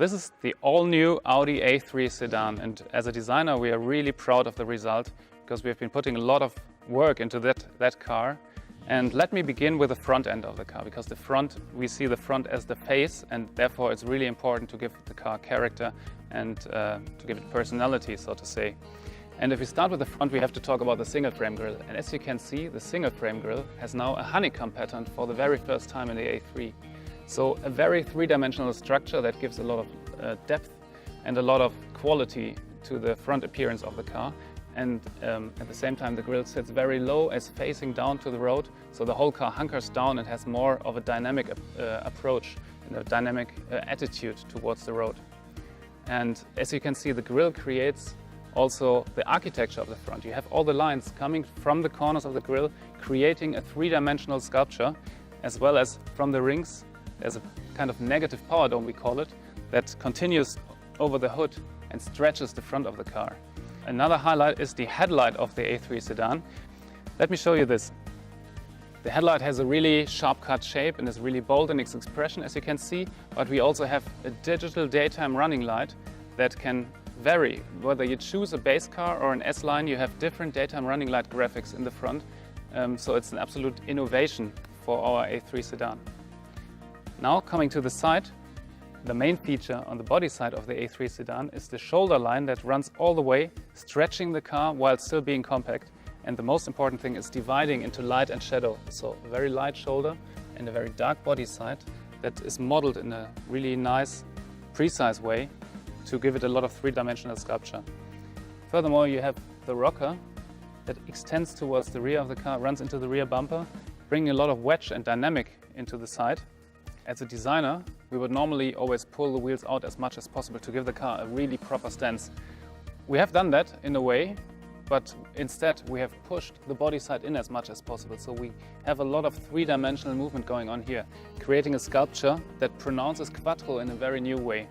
This is the all-new Audi A3 sedan, and as a designer we are really proud of the result because we have been putting a lot of work into that car. And let me begin with the front end of the car, because we see the front as the face, and therefore it's really important to give the car character and to give it personality, so to say. And if we start with the front, we have to talk about the single frame grille. And as you can see, the single frame grille has now a honeycomb pattern for the very first time in the A3. So a very three-dimensional structure that gives a lot of depth and a lot of quality to the front appearance of the car. And at the same time, the grille sits very low as facing down to the road, so the whole car hunkers down and has more of a dynamic approach and a dynamic attitude towards the road. And as you can see, the grille creates also the architecture of the front. You have all the lines coming from the corners of the grille, creating a three-dimensional sculpture, as well as from the rings. There's a kind of negative power dome, we call it, that continues over the hood and stretches the front of the car. Another highlight is the headlight of the A3 sedan. Let me show you this. The headlight has a really sharp-cut shape and is really bold in its expression, as you can see, but we also have a digital daytime running light that can vary. Whether you choose a base car or an S-Line, you have different daytime running light graphics in the front, so it's an absolute innovation for our A3 sedan. Now coming to the side, the main feature on the body side of the A3 sedan is the shoulder line that runs all the way, stretching the car while still being compact. And the most important thing is dividing into light and shadow. So a very light shoulder and a very dark body side that is modeled in a really nice, precise way to give it a lot of three-dimensional sculpture. Furthermore, you have the rocker that extends towards the rear of the car, runs into the rear bumper, bringing a lot of wedge and dynamic into the side. As a designer, we would normally always pull the wheels out as much as possible to give the car a really proper stance. We have done that in a way, but instead we have pushed the body side in as much as possible. So we have a lot of three-dimensional movement going on here, creating a sculpture that pronounces quattro in a very new way.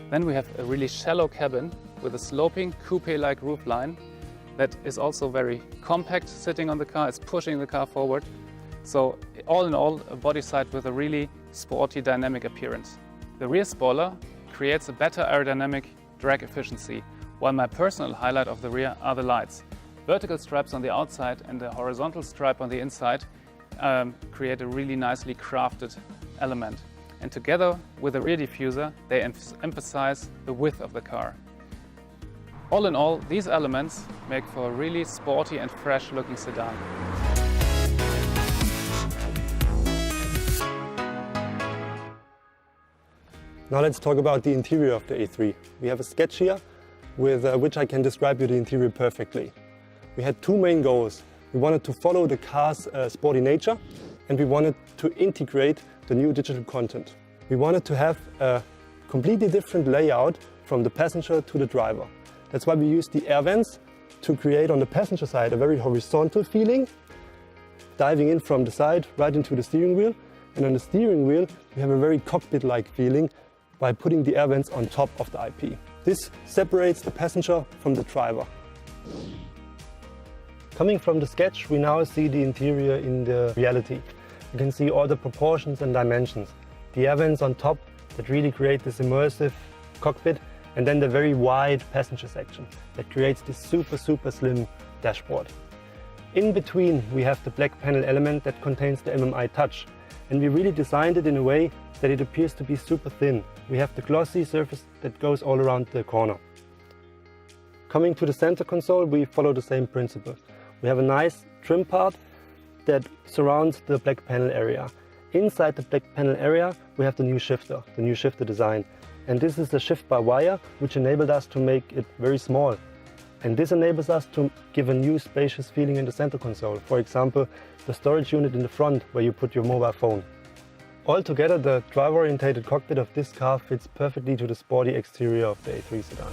Then we have a really shallow cabin with a sloping coupe-like roofline that is also very compact sitting on the car, it's pushing the car forward. So all in all, a body side with a really sporty, dynamic appearance. The rear spoiler creates a better aerodynamic drag efficiency, while my personal highlight of the rear are the lights. Vertical stripes on the outside and the horizontal stripe on the inside create a really nicely crafted element. And together with the rear diffuser, they emphasize the width of the car. All in all, these elements make for a really sporty and fresh looking sedan. Now let's talk about the interior of the A3. We have a sketch here with which I can describe you the interior perfectly. We had two main goals. We wanted to follow the car's sporty nature, and we wanted to integrate the new digital content. We wanted to have a completely different layout from the passenger to the driver. That's why we used the air vents to create on the passenger side a very horizontal feeling, diving in from the side right into the steering wheel. And on the steering wheel we have a very cockpit-like feeling by putting the air vents on top of the IP. This separates the passenger from the driver. Coming from the sketch, we now see the interior in the reality. You can see all the proportions and dimensions. The air vents on top that really create this immersive cockpit, and then the very wide passenger section that creates this super slim dashboard. In between we have the black panel element that contains the MMI touch, and we really designed it in a way that it appears to be super thin. We have the glossy surface that goes all around the corner. Coming to the center console, we follow the same principle. We have a nice trim part that surrounds the black panel area. Inside the black panel area we have the new shifter design. And this is a shift by wire, which enabled us to make it very small. And this enables us to give a new spacious feeling in the center console. For example, the storage unit in the front where you put your mobile phone. Altogether, the driver-oriented cockpit of this car fits perfectly to the sporty exterior of the A3 sedan.